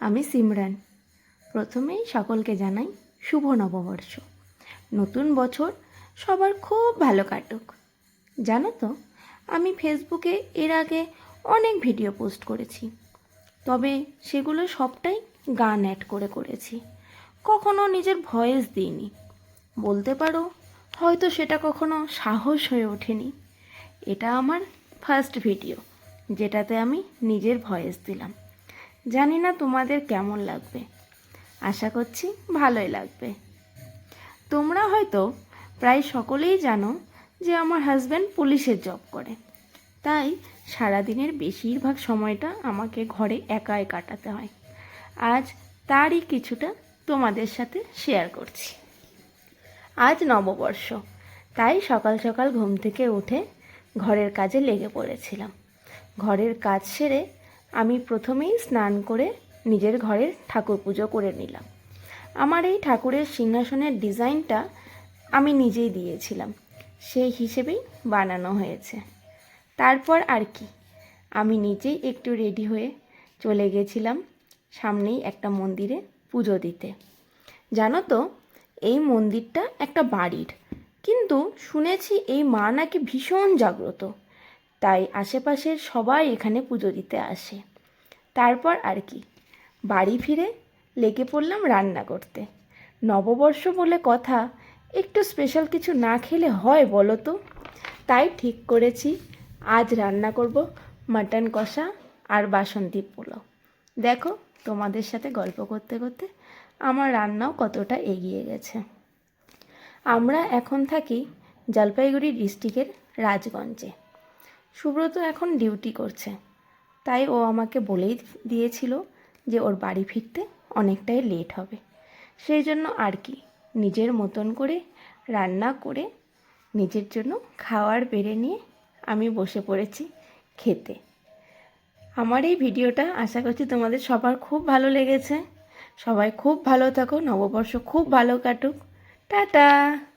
আমি সিমরান। প্রথমেই সকলকে জানাই শুভ নববর্ষ। নতুন বছর সবার খুব ভালো কাটুক। জানো তো, আমি ফেসবুকে এর আগে অনেক ভিডিও পোস্ট করেছি, তবে সেগুলো সবটাই গান অ্যাড করে করেছি। কখনো নিজের ভয়েস দিইনি। বলতে পারো হয়তো সেটা কখনো সাহস হয়ে ওঠেনি। এটা আমার ফার্স্ট ভিডিও, যেটাতে আমি নিজের ভয়েস দিলাম। জানি না তোমাদের কেমন লাগবে, আশা করছি ভালোই লাগবে। তোমরা হয়তো প্রায় সকলেই জানো যে আমার হাজব্যান্ড পুলিশের জব করে, তাই সারাদিনের বেশিরভাগ সময়টা আমাকে ঘরে একাই কাটাতে হয়। আজ তারই কিছুটা তোমাদের সাথে শেয়ার করছি। আজ নববর্ষ, তাই সকাল সকাল ঘুম থেকে উঠে ঘরের কাজে লেগে পড়েছিলাম। ঘরের কাজ সেরে আমি প্রথমেই স্নান করে নিজের ঘরের ঠাকুর পুজো করে নিলাম। আমার এই ঠাকুরের সিংহাসনের ডিজাইনটা আমি নিজেই দিয়েছিলাম, সেই হিসেবেই বানানো হয়েছে। তারপর আর কি, আমি নিজেই একটু রেডি হয়ে চলে গেছিলাম সামনেই একটা মন্দিরে পুজো দিতে। জানো তো, এই মন্দিরটা একটা বাড়ির, কিন্তু শুনেছি এই মা নাকি ভীষণ জাগ্রত, তাই আশেপাশের সবাই এখানে পুজো দিতে আসে। তারপর আর কি, বাড়ি ফিরে লেগে পড়লাম রান্না করতে। নববর্ষ বলে কথা, একটু স্পেশাল কিছু না খেলে হয় বলো তো? তাই ঠিক করেছি আজ রান্না করব মাটন কষা আর বাসন্তী পোলাও। দেখো, তোমাদের সাথে গল্প করতে করতে আমার রান্নাও কতটা এগিয়ে গেছে। আমরা এখন থাকি জলপাইগুড়ি ডিস্ট্রিক্টের রাজগঞ্জে। সুব্রত এখন ডিউটি করছে, তাই ও আমাকে বলেই দিয়েছিল যে ওর বাড়ি ফিরতে অনেকটাই লেট হবে। সেই জন্য আর কি, নিজের মতন করে রান্না করে নিজের জন্য খাওয়ার বেড়ে নিয়ে আমি বসে পড়েছি খেতে। আমার এই ভিডিওটা আশা করছি তোমাদের সবার খুব ভালো লেগেছে। সবাই খুব ভালো থাকো, নববর্ষ খুব ভালো কাটুক। টাটা।